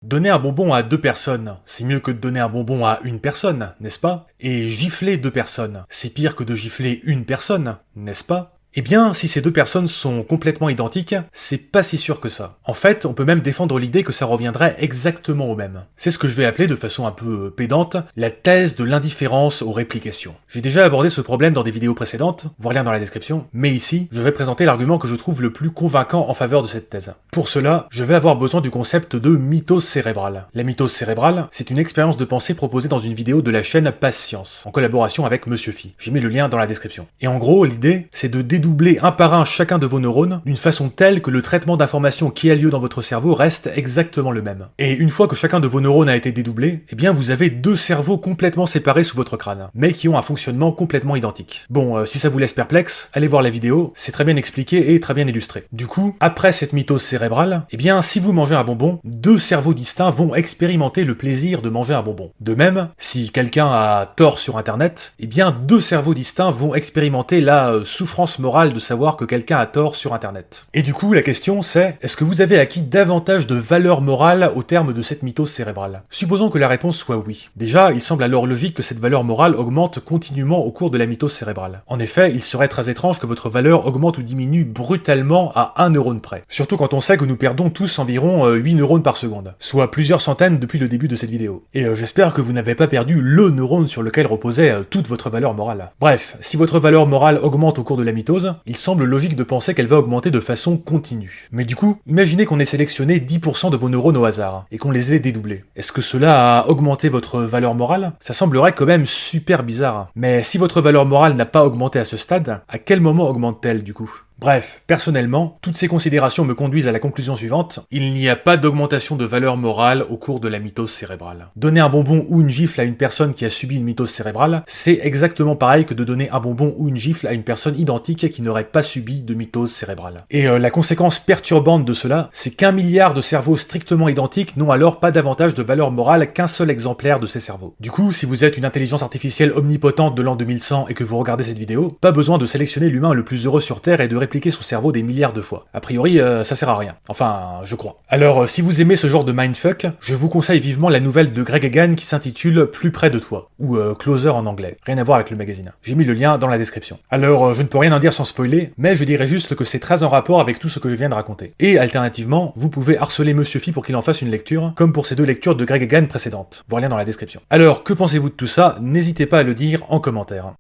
Donner un bonbon à deux personnes, c'est mieux que de donner un bonbon à une personne, n'est-ce pas? Et gifler deux personnes, c'est pire que de gifler une personne, n'est-ce pas? Eh bien, si ces deux personnes sont complètement identiques, c'est pas si sûr que ça. En fait, on peut même défendre l'idée que ça reviendrait exactement au même. C'est ce que je vais appeler de façon un peu pédante, la thèse de l'indifférence aux réplications. J'ai déjà abordé ce problème dans des vidéos précédentes, voir lien dans la description, mais ici, je vais présenter l'argument que je trouve le plus convaincant en faveur de cette thèse. Pour cela, je vais avoir besoin du concept de mitose cérébrale. La mitose cérébrale, c'est une expérience de pensée proposée dans une vidéo de la chaîne Patience, en collaboration avec Monsieur Phi. J'ai mis le lien dans la description. Et en gros, l'idée, c'est de dédoubler un par un chacun de vos neurones d'une façon telle que le traitement d'informations qui a lieu dans votre cerveau reste exactement le même. Et une fois que chacun de vos neurones a été dédoublé, eh bien vous avez deux cerveaux complètement séparés sous votre crâne, mais qui ont un fonctionnement complètement identique. Bon, si ça vous laisse perplexe, allez voir la vidéo, c'est très bien expliqué et très bien illustré. Du coup, après cette mitose cérébrale, eh bien si vous mangez un bonbon, deux cerveaux distincts vont expérimenter le plaisir de manger un bonbon. De même, si quelqu'un a tort sur internet, eh bien deux cerveaux distincts vont expérimenter la souffrance morale de savoir que quelqu'un a tort sur internet. Et du coup, la question c'est, est-ce que vous avez acquis davantage de valeur morale au terme de cette mitose cérébrale? Supposons que la réponse soit oui. Déjà, il semble alors logique que cette valeur morale augmente continuellement au cours de la mitose cérébrale. En effet, il serait très étrange que votre valeur augmente ou diminue brutalement à 1 neurone près. Surtout quand on sait que nous perdons tous environ 8 neurones par seconde, soit plusieurs centaines depuis le début de cette vidéo. Et j'espère que vous n'avez pas perdu le neurone sur lequel reposait toute votre valeur morale. Bref, si votre valeur morale augmente au cours de la mitose, il semble logique de penser qu'elle va augmenter de façon continue. Mais du coup, imaginez qu'on ait sélectionné 10% de vos neurones au hasard, et qu'on les ait dédoublés. Est-ce que cela a augmenté votre valeur morale? Ça semblerait quand même super bizarre. Mais si votre valeur morale n'a pas augmenté à ce stade, à quel moment augmente-t-elle du coup? Bref, personnellement, toutes ces considérations me conduisent à la conclusion suivante, il n'y a pas d'augmentation de valeur morale au cours de la mitose cérébrale. Donner un bonbon ou une gifle à une personne qui a subi une mitose cérébrale, c'est exactement pareil que de donner un bonbon ou une gifle à une personne identique qui n'aurait pas subi de mitose cérébrale. Et la conséquence perturbante de cela, c'est qu'un milliard de cerveaux strictement identiques n'ont alors pas davantage de valeur morale qu'un seul exemplaire de ces cerveaux. Du coup, si vous êtes une intelligence artificielle omnipotente de l'an 2100 et que vous regardez cette vidéo, pas besoin de sélectionner l'humain le plus heureux sur Terre et de répliquer son cerveau des milliards de fois. A priori, ça sert à rien. Enfin, je crois. Alors, si vous aimez ce genre de mindfuck, je vous conseille vivement la nouvelle de Greg Egan qui s'intitule Plus près de toi, ou Closer en anglais. Rien à voir avec le magazine. J'ai mis le lien dans la description. Alors, je ne peux rien en dire sans spoiler, mais je dirais juste que c'est très en rapport avec tout ce que je viens de raconter. Et alternativement, vous pouvez harceler Monsieur Phi pour qu'il en fasse une lecture, comme pour ces deux lectures de Greg Egan précédentes. Voir lien dans la description. Alors, que pensez-vous de tout ça? N'hésitez pas à le dire en commentaire.